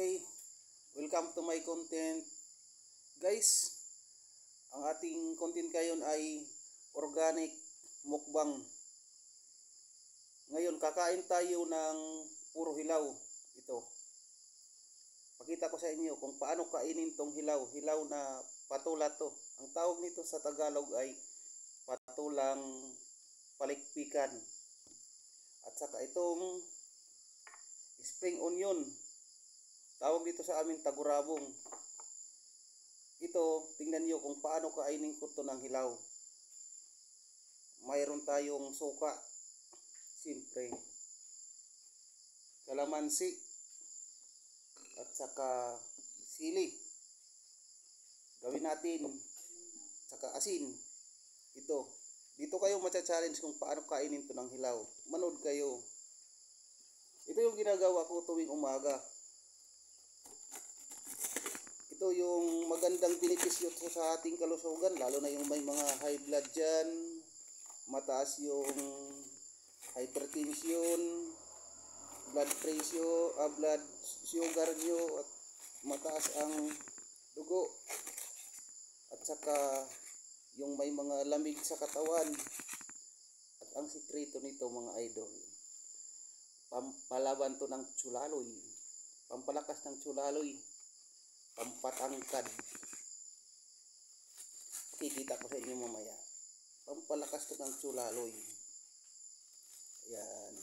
Okay, welcome to my content. Guys, ang ating content ngayon ay organic mukbang. Ngayon, kakain tayo ng puro hilaw. Ito. Pakita ko sa inyo kung paano kainin tong hilaw. Hilaw na patula to. Ang tawag nito sa Tagalog ay patulang palikpikan. At saka itong spring onion. Tawag dito sa amin tagurabong. Ito, tingnan nyo kung paano kainin ko to ng hilaw. Mayroon tayong suka. Siyempre. Kalamansi. At saka sili. Gawin natin. Saka asin. Ito. Dito kayo matcha-challenge kung paano kainin to ng hilaw. Manood kayo. Ito yung ginagawa ko tuwing umaga. Ito yung magandang benepisyo sa ating kalusugan, lalo na yung may mga high blood dyan, mataas yung hypertension, blood pressure, blood sugar nyo, at mataas ang dugo, at saka yung may mga lamig sa katawan. At ang sikreto nito mga idol, pampalaban to ng tsulaloy, pampalakas ng tsulaloy, pampatangkad. Kikita ko sa inyo mamaya. Pampalakas to ng tsulaloy. Ayan.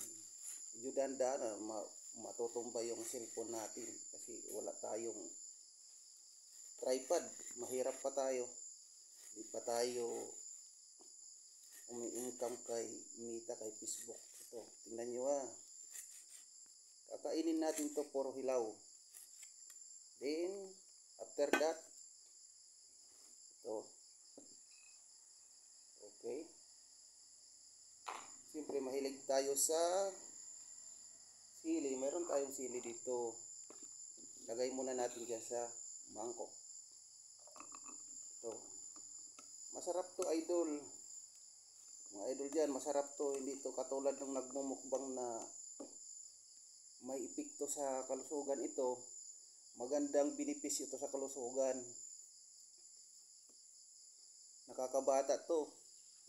Medyo dahan-dahan matutumba yung cellphone natin kasi wala tayong tripod. Mahirap pa tayo. Hindi pa tayo umi-income kay Mita, kay Facebook. Ito, tingnan nyo Kakainin natin to puro hilaw. Then, after that, ito. Okay. Siyempre, mahilig tayo sa sili. Meron tayong sili dito. Lagay muna natin dyan sa mangkok. Ito. Masarap to, idol. Mga idol dyan, masarap to. Hindi to katulad ng nagmumukbang na may epekto sa kalusugan. Ito, magandang benepisyo to sa kalusugan. Nakakabata to.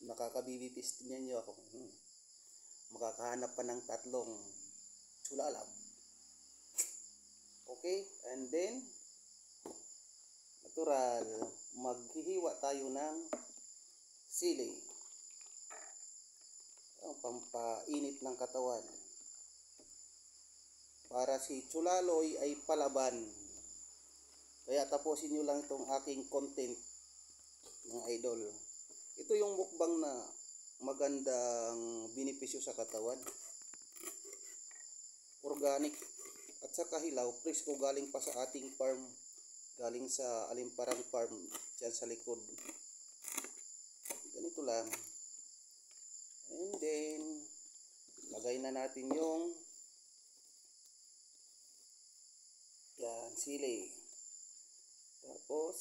Nakakabibipis. Tingnan nyo ako. Makakahanap pa ng 3 tsulalam. Okay. And then, natural. Maghihiwa tayo ng sili. Ang pampainit ng katawan. Para si tsulaloy ay palaban. Kaya tapusin nyo lang itong aking content, mga idol. Ito yung mukbang na magandang benepisyo sa katawan. Organic. At saka hilaw, presko galing pa sa ating farm. Galing sa Alimparang Farm, dyan sa likod. Ganito lang. And then, lagay na natin yung sili. Tapos,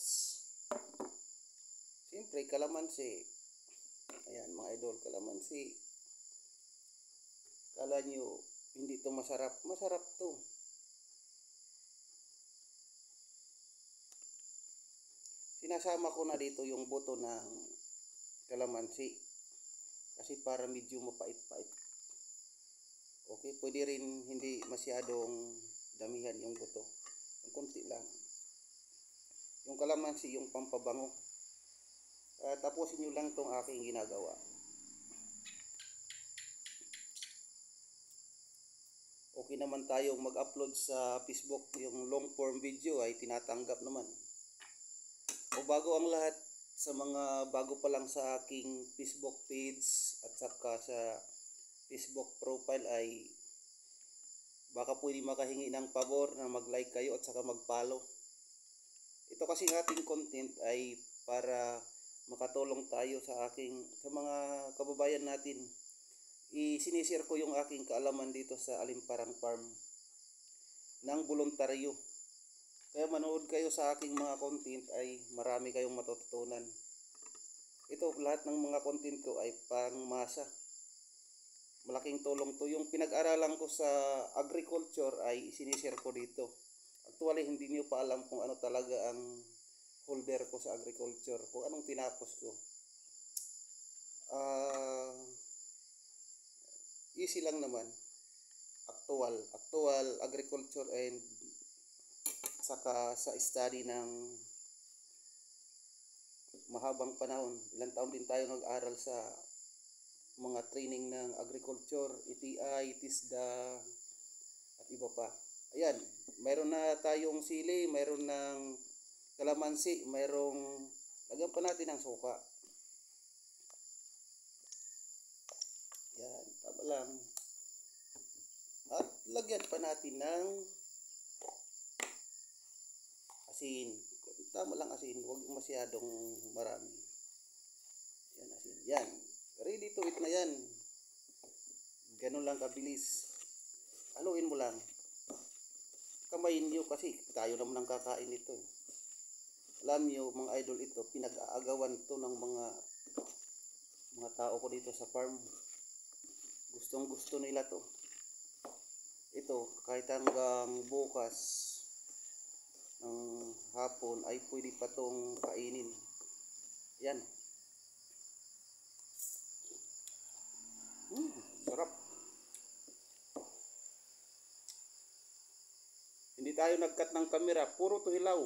siyempre, kalamansi. Ayan, mga idol, kalamansi. Kala nyo, hindi to masarap. Masarap to. Sinasama ko na dito yung buto ng kalamansi. Kasi para medyo mapait-pait. Okay, pwede rin hindi masyadong damihan yung buto. Yung konti lang. Yung kalamansi, yung pampabango. Tapusin nyo lang tong aking ginagawa. Okay naman tayong mag-upload sa Facebook. Yung long form video ay tinatanggap naman. O bago ang lahat, sa mga bago pa lang sa aking Facebook page at saka sa Facebook profile ay baka pwede makahingi ng pabor na mag-like kayo at saka mag-follow. Ito kasi ating content ay para makatulong tayo sa mga kababayan natin. Sinisir ko yung aking kaalaman dito sa Alimparang Farm ng voluntaryo. Kaya manood kayo sa aking mga content ay marami kayong matututunan. Ito, lahat ng mga content ko ay pangmasa. Malaking tulong to. Yung pinag-aralan ko sa agriculture ay sinishare ko dito. Actually, hindi niyo pa alam kung ano talaga ang holder ko sa agriculture, kung anong tinapos ko. Ah, easy lang naman. Actual agriculture and saka sa study ng mahabang panahon. Ilang taon din tayo nag-aral sa mga training ng agriculture, ETI, TISDA, at iba pa. Ayan, mayroon na tayong sili, mayroon ng kalamansi, mayroong lagyan pa natin ng suka. Yan, tama lang. At lagyan pa natin ng asin. Tama lang asin, huwag masyadong marami. Yan, asin. Yan, ready to eat na yan. Ganun lang kabilis. Haluin mo lang. Kamayin nyo kasi tayo naman ang kakain ito. Alam nyo mga idol, ito pinag-aagawan to ng mga tao ko dito sa farm. Gustong gusto nila to. Ito kahit hanggang bukas ng hapon ay pwede pa tong kainin. Yan. Sarap. Hindi tayo nag-cut ng camera, puro to hilaw.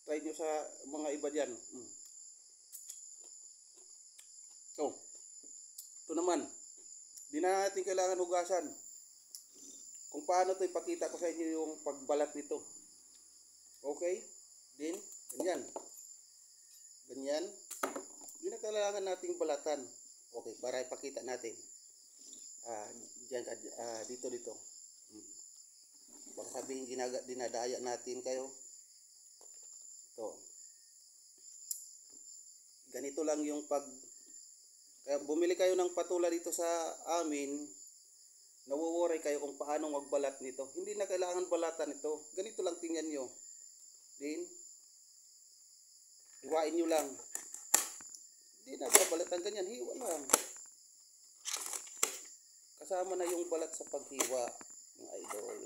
Try nyo sa mga iba dyan. Ito naman, di na natin kailangan hugasan. Kung paano ito, ipakita ko sa inyo yung pagbalat nito. Okay? Din, ganyan. Ganyan. Hindi na kailangan nating balatan. Okay, para ipakita natin. Diyan, dito. Baka sabihin dinadaya natin kayo. Ito. Ganito lang yung kaya bumili kayo ng patula dito sa amin, nawo-worry kayo kung paano magbalat nito. Hindi na kailangan balatan ito. Ganito lang tingnan nyo. Din, hiwain nyo lang. Hindi na babalatan ganyan, hiwa lang. Kasama na yung balat sa paghiwa, mga idol.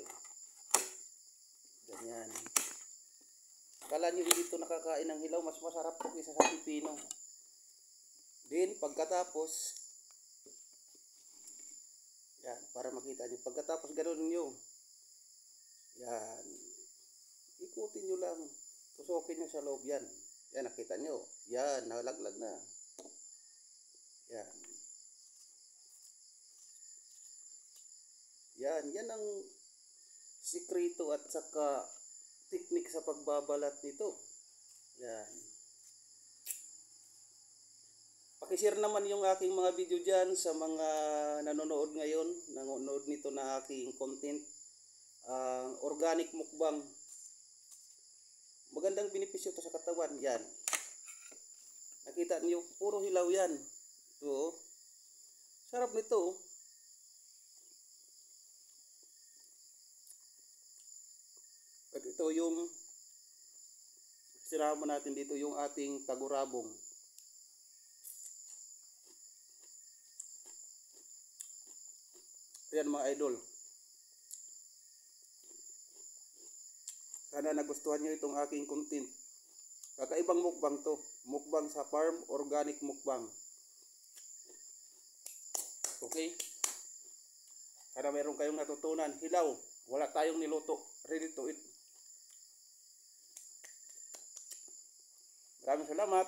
Ganyan. Kala nyo hindi ito nakakain ng hilaw, mas masarap ito kaysa sa pipino. Then, pagkatapos, yan, para makita nyo. Pagkatapos, ganoon nyo. Yan. Ikutin nyo lang. Tusukin nyo sa loob yan. Yan, nakita nyo. Yan, nalaglag na. Yan. Yan ang sikreto at saka teknik sa pagbabalat nito. Yan. Pakishare naman yung aking mga video dyan sa mga nanonood ngayon, nanonood nito na aking content. Organic mukbang. Magandang benepisyo to sa katawan. Yan. Nakita niyo, puro hilaw yan. Ito. Sarap nito. At ito yung sinama natin dito, yung ating tagurabong. Ayan mga idol. Sana nagustuhan nyo itong aking content. Kakaibang mukbang to. Mukbang sa farm, organic mukbang. Okay? Sana meron kayong natutunan. Hilaw. Wala tayong niluto. Ready to eat. Maraming salamat.